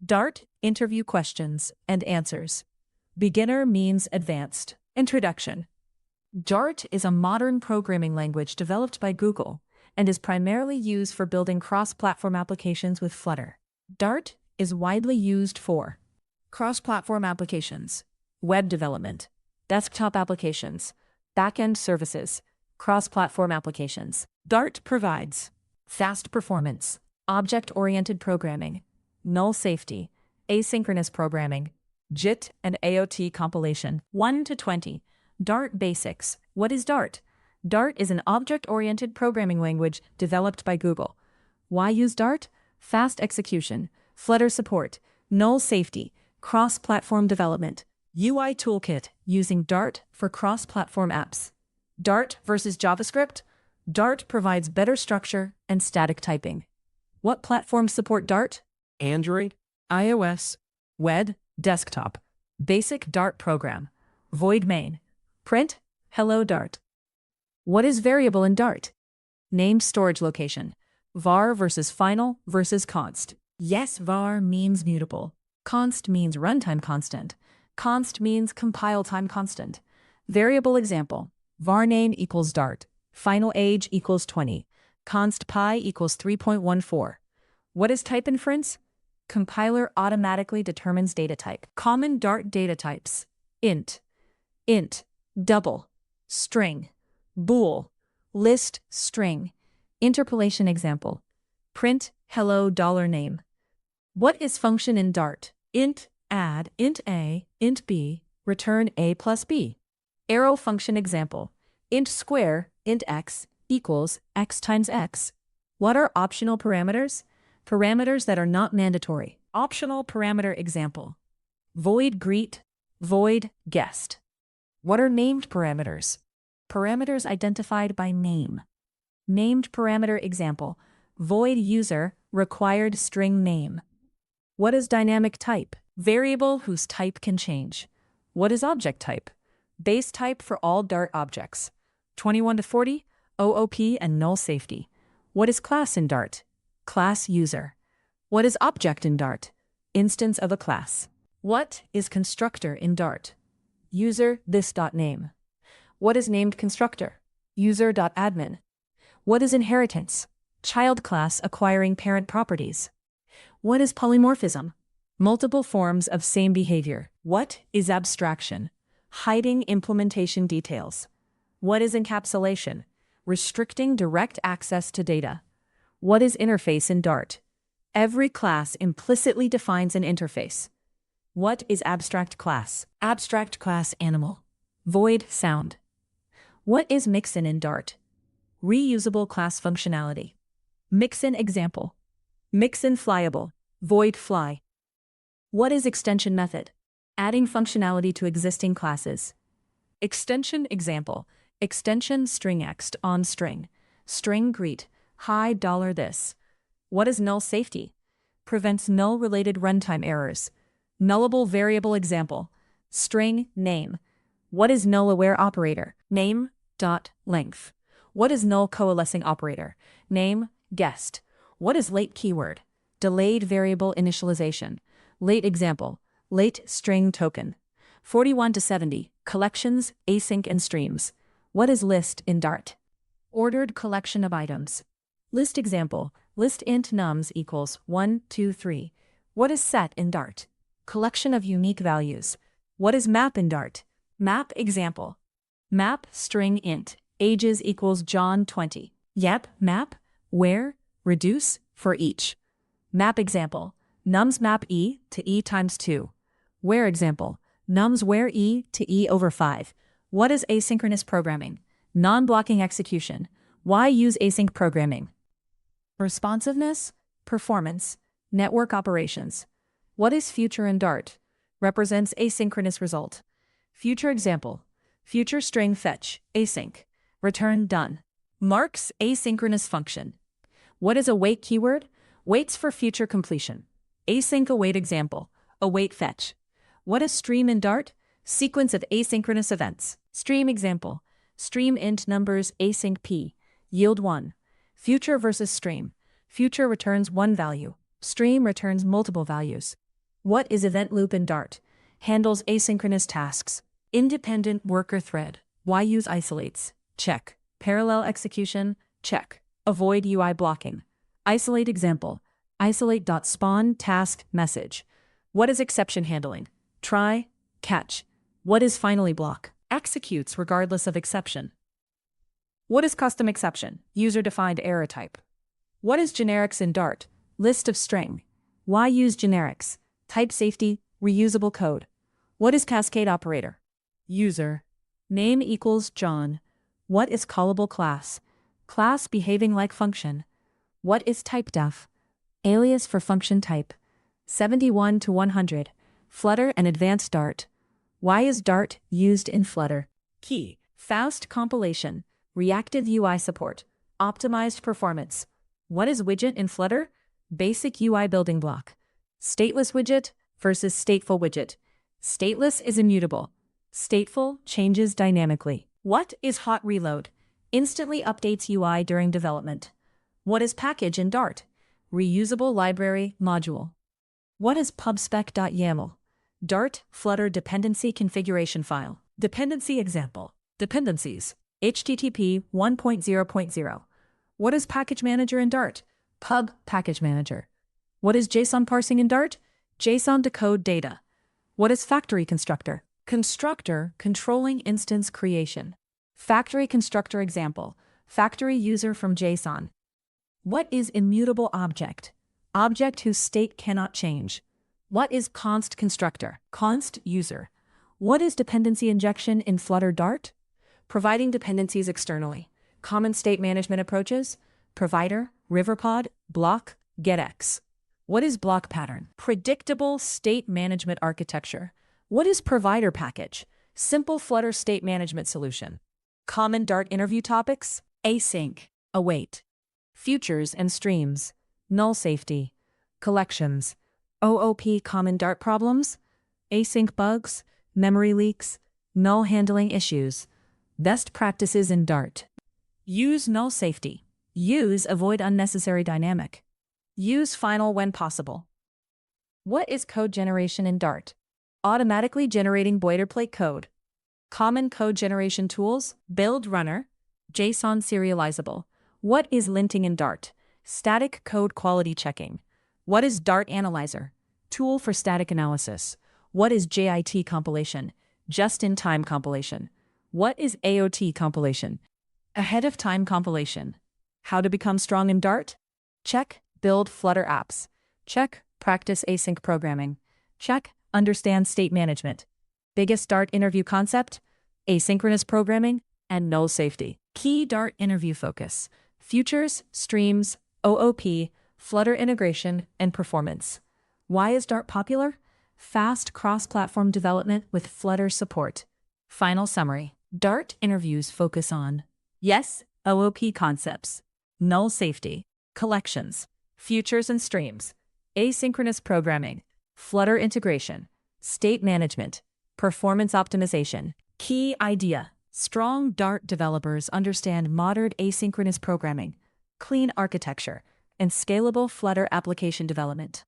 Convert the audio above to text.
Dart, interview questions and answers. Beginner means advanced. Introduction. Dart is a modern programming language developed by Google and is primarily used for building cross-platform applications with Flutter. Dart is widely used for cross-platform applications, web development, desktop applications, back-end services, cross-platform applications. Dart provides fast performance, object-oriented programming, null safety, asynchronous programming, JIT and AOT compilation. 1 to 20. Dart basics. What is Dart? Dart is an object-oriented programming language developed by Google. Why use Dart? Fast execution, Flutter support, null safety, cross-platform development. UI toolkit using Dart for cross-platform apps. Dart versus JavaScript? Dart provides better structure and static typing. What platforms support Dart? Android, iOS, web, desktop. Basic Dart program. Void main. Print, hello Dart. What is variable in Dart? Named storage location. var versus final versus const. Yes, var means mutable. Const means runtime constant. Const means compile time constant. Variable example. var name equals Dart. Final age equals 20. Const pi equals 3.14. What is type inference? Compiler automatically determines data type. Common Dart data types. Int, double, string, bool, list, string. Interpolation example. Print, hello $name. What is function in Dart? Int, add, int a, int b, return a plus b. Arrow function example. Int square, int x, equals x times x. What are optional parameters? Parameters that are not mandatory. Optional parameter example. Void greet, void guest. What are named parameters? Parameters identified by name. Named parameter example. Void user, required string name. What is dynamic type? Variable whose type can change. What is object type? Base type for all Dart objects. 21 to 40, OOP and null safety. What is class in Dart? Class user. What is object in Dart? Instance of a class. What is constructor in Dart? User this.name. What is named constructor? User.admin. What is inheritance? Child class acquiring parent properties. What is polymorphism? Multiple forms of same behavior. What is abstraction? Hiding implementation details. What is encapsulation? Restricting direct access to data. What is interface in Dart? Every class implicitly defines an interface. What is abstract class? Abstract class animal. Void sound. What is mixin in Dart? Reusable class functionality. Mixin example. Mixin flyable. Void fly. What is extension method? Adding functionality to existing classes. Extension example. Extension string ext on string. String greet. Hi $this. What is null safety? Prevents null-related runtime errors. Nullable variable example. String name. What is null-aware operator? Name.length. What is null coalescing operator? Name guest. What is late keyword? Delayed variable initialization. Late example. Late string token. 41 to 70. Collections, async and streams. What is list in Dart? Ordered collection of items. List example. List int nums equals 1, 2, 3. What is set in Dart? Collection of unique values. What is map in Dart? Map example. Map string int. Ages equals John 20. Yep, map. Where? Reduce for each. Map example. Nums map e to e times 2. Where example. Nums where e to e over 5. What is asynchronous programming? Non-blocking execution. Why use async programming? Responsiveness, performance, network operations. What is future in Dart? Represents asynchronous result. Future example. Future string fetch, async. Return done. Marks asynchronous function. What is await keyword? Waits for future completion. Async-await example. Await fetch. What is stream in Dart? Sequence of asynchronous events. Stream example. Stream int numbers async p. Yield 1. Future versus stream. Future returns one value. Stream returns multiple values. What is event loop in Dart? Handles asynchronous tasks. Independent worker thread. Why use isolates? Check. Parallel execution? Check. Avoid UI blocking. Isolate example. Isolate.spawn task message. What is exception handling? Try, catch. What is finally block? Executes regardless of exception. What is custom exception? User-defined error type. What is generics in Dart? List of string. Why use generics? Type safety, reusable code. What is cascade operator? User. Name equals John. What is callable class? Class behaving like function. What is typedef? Alias for function type. 71 to 100. Flutter and advanced Dart. Why is Dart used in Flutter? Key. Fast compilation. Reactive UI support. Optimized performance. What is widget in Flutter? Basic UI building block. Stateless widget versus stateful widget. Stateless is immutable. Stateful changes dynamically. What is hot reload? Instantly updates UI during development. What is package in Dart? Reusable library module. What is pubspec.yaml? Dart Flutter dependency configuration file. Dependency example. Dependencies. HTTP 1.0.0. What is package manager in Dart? Pub package manager. What is JSON parsing in Dart? JSON decode data. What is factory constructor? Constructor controlling instance creation. Factory constructor example. Factory user from JSON. What is immutable object? Object whose state cannot change. What is const constructor? Const user. What is dependency injection in Flutter Dart? Providing dependencies externally. Common state management approaches. Provider, Riverpod, block, getX. What is block pattern? Predictable state management architecture. What is provider package? Simple Flutter state management solution. Common Dart interview topics. Async, await. Futures and streams. Null safety. Collections. OOP common Dart problems. Async bugs. Memory leaks. Null handling issues. Best practices in Dart. Use null safety. Use avoid unnecessary dynamic. Use final when possible. What is code generation in Dart? Automatically generating boilerplate code. Common code generation tools. Build runner. JSON serializable. What is linting in Dart? Static code quality checking. What is Dart Analyzer? Tool for static analysis. What is JIT compilation? Just-in-time compilation. What is AOT compilation? Ahead-of-time compilation. How to become strong in Dart? Check. Build Flutter apps. Check. Practice async programming. Check. Understand state management. Biggest Dart interview concept? Asynchronous programming and null safety. Key Dart interview focus. Futures, streams, OOP, Flutter integration, and performance. Why is Dart popular? Fast cross-platform development with Flutter support. Final summary. Dart interviews focus on yes, OOP concepts, null safety, collections, futures and streams, asynchronous programming, Flutter integration, state management, performance optimization. Key idea. Strong Dart developers understand modern asynchronous programming, clean architecture, and scalable Flutter application development.